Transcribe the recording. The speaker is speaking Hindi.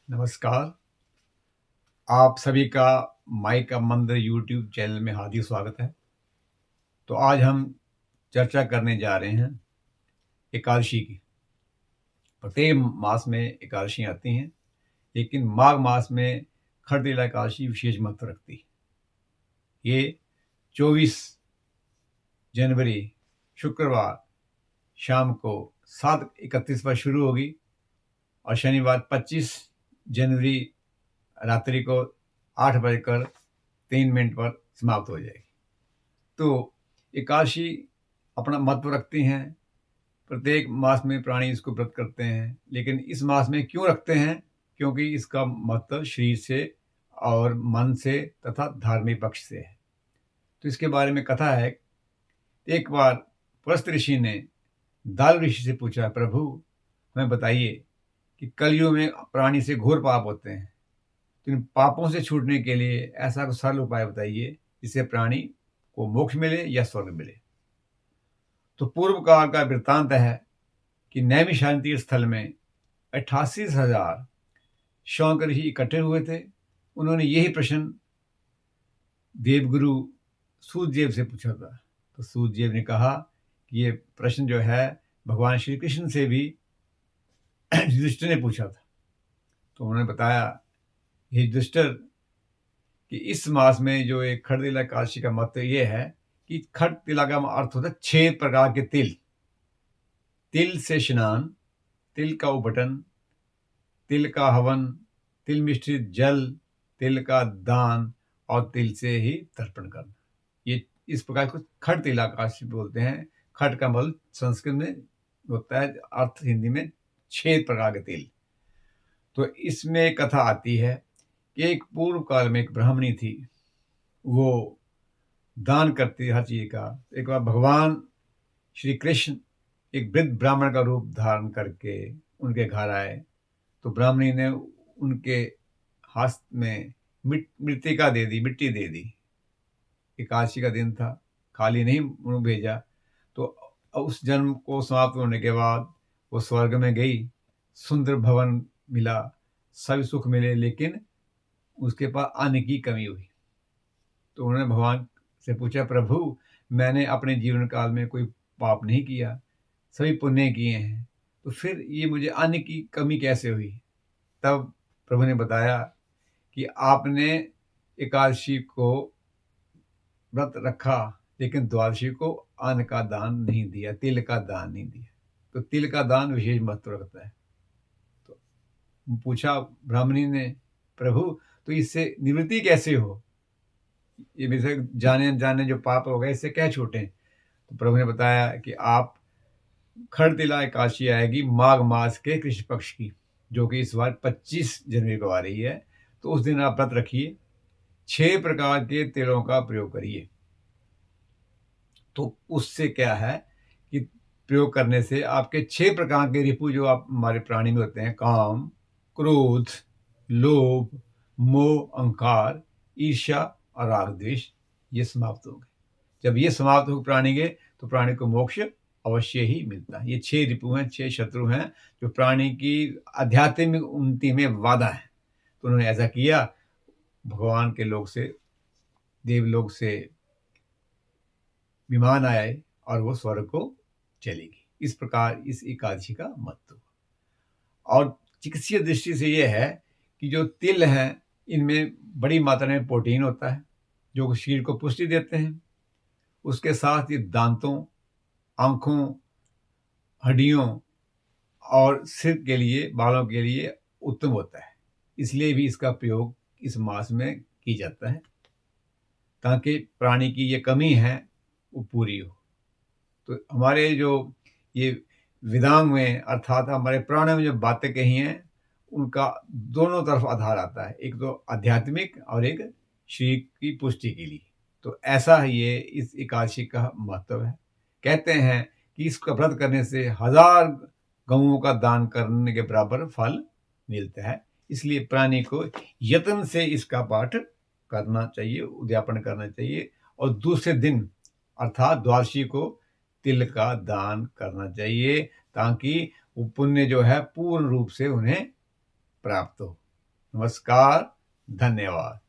नमस्कार। आप सभी का माई का मंदिर यूट्यूब चैनल में हार्दिक स्वागत है। तो आज हम चर्चा करने जा रहे हैं एकादशी की। प्रत्येक मास में एकादशी आती हैं, लेकिन माघ मास में खरतेला एकादशी विशेष महत्व रखती है। ये 24 जनवरी शुक्रवार शाम को 7:31 पर शुरू होगी और शनिवार 25 जनवरी रात्रि को 8:03 पर समाप्त हो जाएगी। तो एकादशी अपना महत्व रखती हैं। प्रत्येक मास में प्राणी इसको व्रत करते हैं, लेकिन इस मास में क्यों रखते हैं? क्योंकि इसका महत्व शरीर से और मन से तथा धार्मिक पक्ष से है। तो इसके बारे में कथा है। एक बार पुलस्त्य ऋषि ने दाल ऋषि से पूछा, प्रभु हमें बताइए कि कलयुग में प्राणी से घोर पाप होते हैं, तो इन पापों से छूटने के लिए ऐसा कुछ सरल उपाय बताइए जिससे प्राणी को मोक्ष मिले या स्वर्ग मिले। तो पूर्व काल का वृत्तांत है कि नैमिषारण्य स्थल में 88,000 शौनक ऋषि इकट्ठे हुए थे। उन्होंने यही प्रश्न देवगुरु सूतदेव से पूछा था। तो सूतदेव ने कहा कि ये प्रश्न जो है भगवान श्री कृष्ण से भी युधिष्ठिर ने पूछा था। तो उन्होंने बताया, हे युधिष्ठिर, कि इस मास में जो एक खरतेला एकादशी का महत्व ये है कि खरतेला का अर्थ होता है 6 प्रकार के तिल। तिल से स्नान, तिल का उबटन, तिल का हवन, तिल मिश्रित जल, तिल का दान और तिल से ही तर्पण करना। ये इस प्रकार को खरतेला एकादशी बोलते हैं। खट का मतलब संस्कृत में होता है, अर्थ हिंदी में 6 प्रकार के तिल। तो इसमें कथा आती है कि एक पूर्व काल में एक ब्राह्मणी थी। वो दान करती हर चीज का। एक बार भगवान श्री कृष्ण एक वृद्ध ब्राह्मण का रूप धारण करके उनके घर आए। तो ब्राह्मणी ने उनके हाथ में मृतिका दे दी, मिट्टी दे दी। एकादशी का दिन था, खाली नहीं उन्हें भेजा। तो उस जन्म को समाप्त होने के बाद वो स्वर्ग में गई, सुंदर भवन मिला, सभी सुख मिले, लेकिन उसके पास अन्न की कमी हुई। तो उन्होंने भगवान से पूछा, प्रभु मैंने अपने जीवन काल में कोई पाप नहीं किया, सभी पुण्य किए हैं, तो फिर ये मुझे अन्न की कमी कैसे हुई? तब प्रभु ने बताया कि आपने एकादशी को व्रत रखा, लेकिन द्वादशी को अन्न का दान नहीं दिया, तिल का दान नहीं दिया। तो तिल का दान विशेष महत्व रखता है। तो पूछा ब्राह्मणी ने, प्रभु तो इससे निवृत्ति कैसे हो? ये मेरे से जाने अनजाने जो पाप हो गए इससे क्या छूटे? तो प्रभु ने बताया कि आप खरतेला एकादशी आएगी माघ मास के कृष्ण पक्ष की, जो कि इस बार 25 जनवरी को आ रही है। तो उस दिन आप व्रत रखिए, 6 प्रकार के तिलों का प्रयोग करिए। तो उससे क्या है कि प्रयोग करने से आपके 6 प्रकार के रिपु जो आप हमारे प्राणी में होते हैं, काम, क्रोध, लोभ, मोह, अहंकार, ईर्ष्या और राग द्वेष, ये समाप्त होंगे। जब ये समाप्त हो प्राणी के, तो प्राणी को मोक्ष अवश्य ही मिलता है। ये 6 रिपु हैं, 6 शत्रु हैं जो प्राणी की आध्यात्मिक उन्नति में बाधा है। तो उन्होंने ऐसा किया, भगवान के लोक से, देवलोक से विमान आए और वो स्वर्ग को चलेगी। इस प्रकार इस एकादशी का महत्व। और चिकित्सीय दृष्टि से ये है कि जो तिल हैं, इनमें बड़ी मात्रा में प्रोटीन होता है जो शरीर को पुष्टि देते हैं। उसके साथ ये दांतों, आंखों, हड्डियों और सिर के लिए, बालों के लिए उत्तम होता है। इसलिए भी इसका प्रयोग इस मास में की जाता है, ताकि प्राणी की ये कमी है वो पूरी हो। तो हमारे जो ये वेदांग में, अर्थात हमारे प्राणों में जो बातें कही हैं, उनका दोनों तरफ आधार आता है, एक तो आध्यात्मिक और एक शरीर की पुष्टि के लिए। तो ऐसा ये इस एकादशी का महत्व है। कहते हैं कि इसका व्रत करने से 1000 गऊओं का दान करने के बराबर फल मिलता है। इसलिए प्राणी को यत्न से इसका पाठ करना चाहिए, उद्यापन करना चाहिए, और दूसरे दिन अर्थात द्वादशी को तिल का दान करना चाहिए, ताकि वो पुण्य जो है पूर्ण रूप से उन्हें प्राप्त हो। नमस्कार, धन्यवाद।